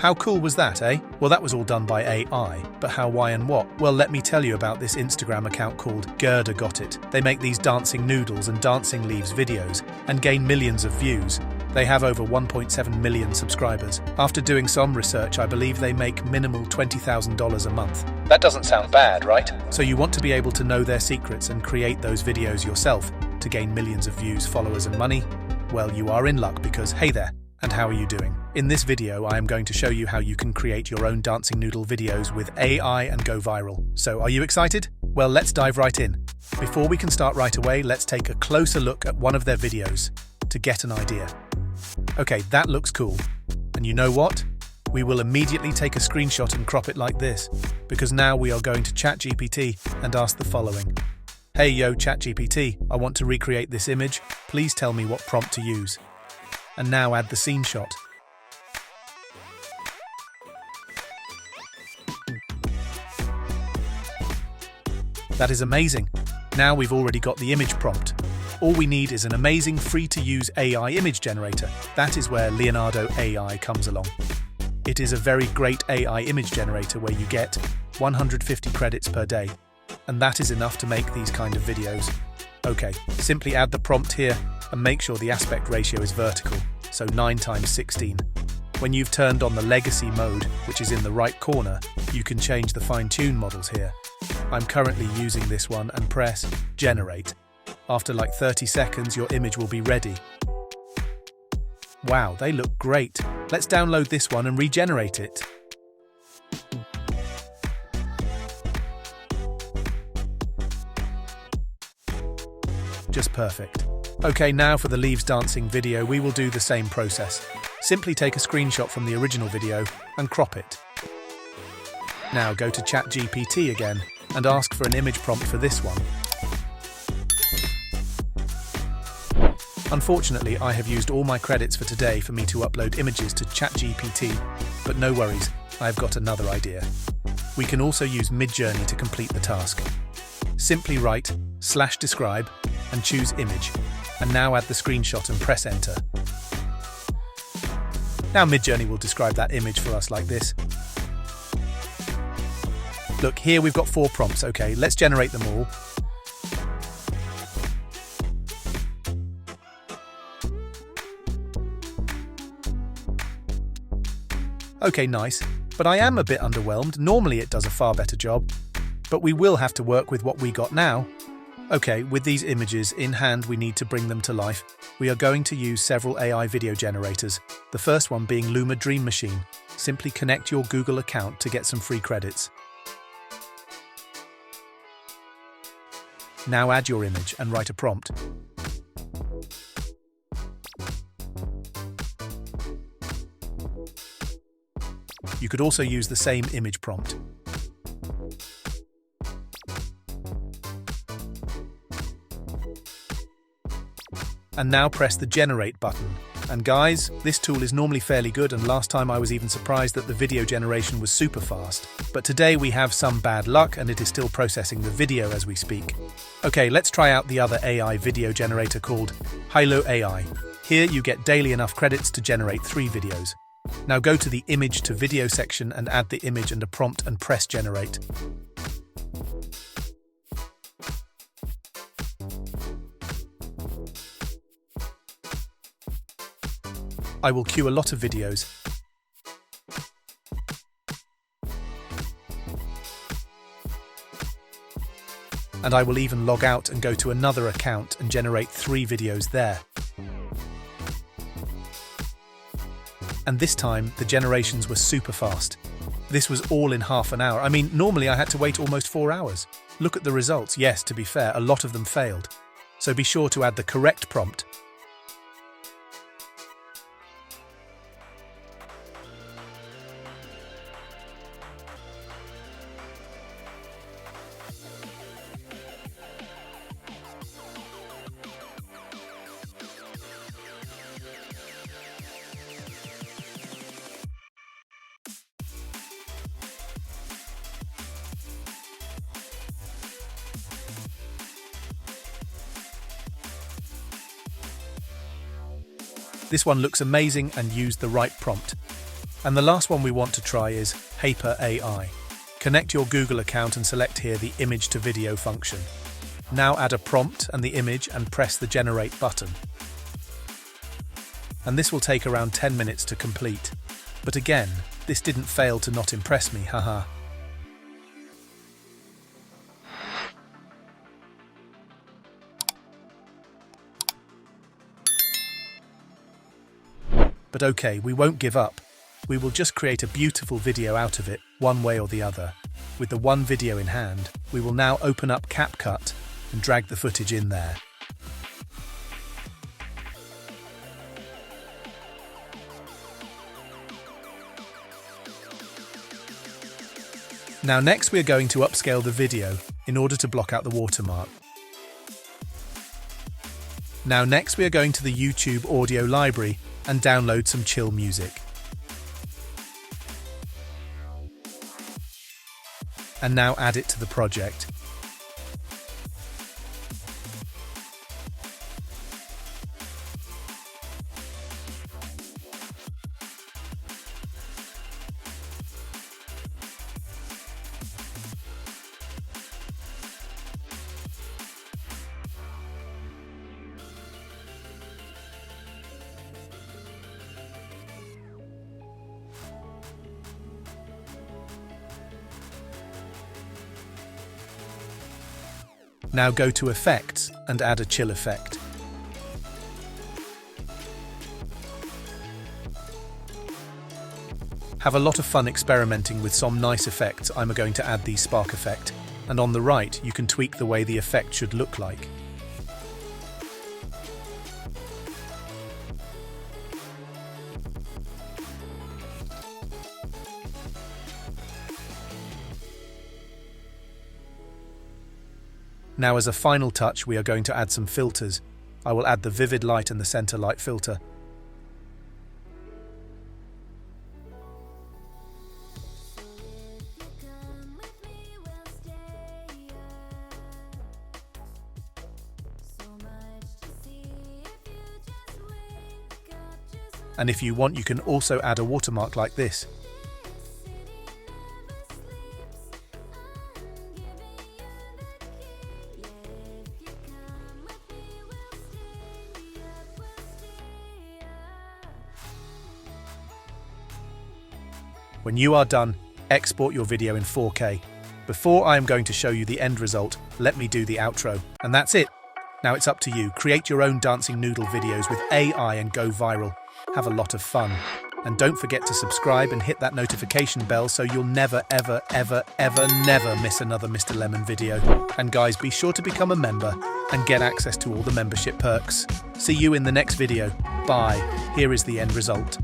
How cool was that, eh? Well, that was all done by AI, but how, why, and what? Well, let me tell you about this Instagram account called Gerda Got It. They make these dancing noodles and dancing leaves videos and gain millions of views. They have over 1.7 million subscribers. After doing some research, I believe they make minimal $20,000 a month. That doesn't sound bad, right? So you want to be able to know their secrets and create those videos yourself to gain millions of views, followers, and money? Well, you are in luck because, hey there, and how are you doing? In this video, I am going to show you how you can create your own dancing noodle videos with AI and go viral. So, are you excited? Well, let's dive right in. Before we can start right away, let's take a closer look at one of their videos to get an idea. Okay, that looks cool. And you know what? We will immediately take a screenshot and crop it like this, because now we are going to ChatGPT and ask the following. Hey yo ChatGPT, I want to recreate this image. Please tell me what prompt to use. And now add the scene shot. That is amazing. Now we've already got the image prompt. All we need is an amazing free-to-use AI image generator. That is where Leonardo AI comes along. It is a very great AI image generator where you get 150 credits per day. And that is enough to make these kind of videos. Okay, simply add the prompt here and make sure the aspect ratio is vertical, so 9:16. When you've turned on the legacy mode, which is in the right corner, you can change the fine-tune models here. I'm currently using this one and press Generate. After like 30 seconds, your image will be ready. Wow, they look great. Let's download this one and regenerate it. Just perfect. Okay, now for the leaves dancing video, we will do the same process. Simply take a screenshot from the original video and crop it. Now go to ChatGPT again and ask for an image prompt for this one. Unfortunately, I have used all my credits for today for me to upload images to ChatGPT, but no worries, I have got another idea. We can also use Midjourney to complete the task. Simply write /describe and choose image, and now add the screenshot and press enter. Now Midjourney will describe that image for us like this. Look, here we've got 4 prompts. Okay, let's generate them all. Okay, nice, but I am a bit underwhelmed. Normally it does a far better job, but we will have to work with what we got now. Okay, with these images in hand, we need to bring them to life. We are going to use several AI video generators, the first one being Luma Dream Machine. Simply connect your Google account to get some free credits. Now add your image and write a prompt. You could also use the same image prompt. And now press the Generate button. And guys, this tool is normally fairly good, and last time I was even surprised that the video generation was super fast. But today we have some bad luck and it is still processing the video as we speak. Okay, let's try out the other AI video generator called Noodle AI. Here you get daily enough credits to generate 3 videos. Now go to the image to video section and add the image and a prompt and press Generate. I will queue a lot of videos. And I will even log out and go to another account and generate 3 videos there. And this time, the generations were super fast. This was all in half an hour. I mean, normally I had to wait almost 4 hours. Look at the results. Yes, to be fair, a lot of them failed. So be sure to add the correct prompt. This one looks amazing and used the right prompt. And the last one we want to try is Hyper AI. Connect your Google account and select here the image to video function. Now add a prompt and the image and press the generate button. And this will take around 10 minutes to complete. But again, this didn't fail to not impress me, haha. But okay, we won't give up. We will just create a beautiful video out of it, one way or the other. With the one video in hand, we will now open up CapCut and drag the footage in there. Now next we are going to upscale the video in order to block out the watermark. Now next we are going to the YouTube audio library and download some chill music. And now add it to the project. Now go to Effects and add a chill effect. Have a lot of fun experimenting with some nice effects. I'm going to add the spark effect, and on the right you can tweak the way the effect should look like. Now as a final touch we are going to add some filters. I will add the vivid light and the center light filter. And if you want, you can also add a watermark like this. When you are done, export your video in 4K. Before I am going to show you the end result, let me do the outro. And that's it. Now it's up to you. Create your own dancing noodle videos with AI and go viral. Have a lot of fun. And don't forget to subscribe and hit that notification bell so you'll never, ever, ever, ever, never miss another Mr. Lemon video. And guys, be sure to become a member and get access to all the membership perks. See you in the next video. Bye. Here is the end result.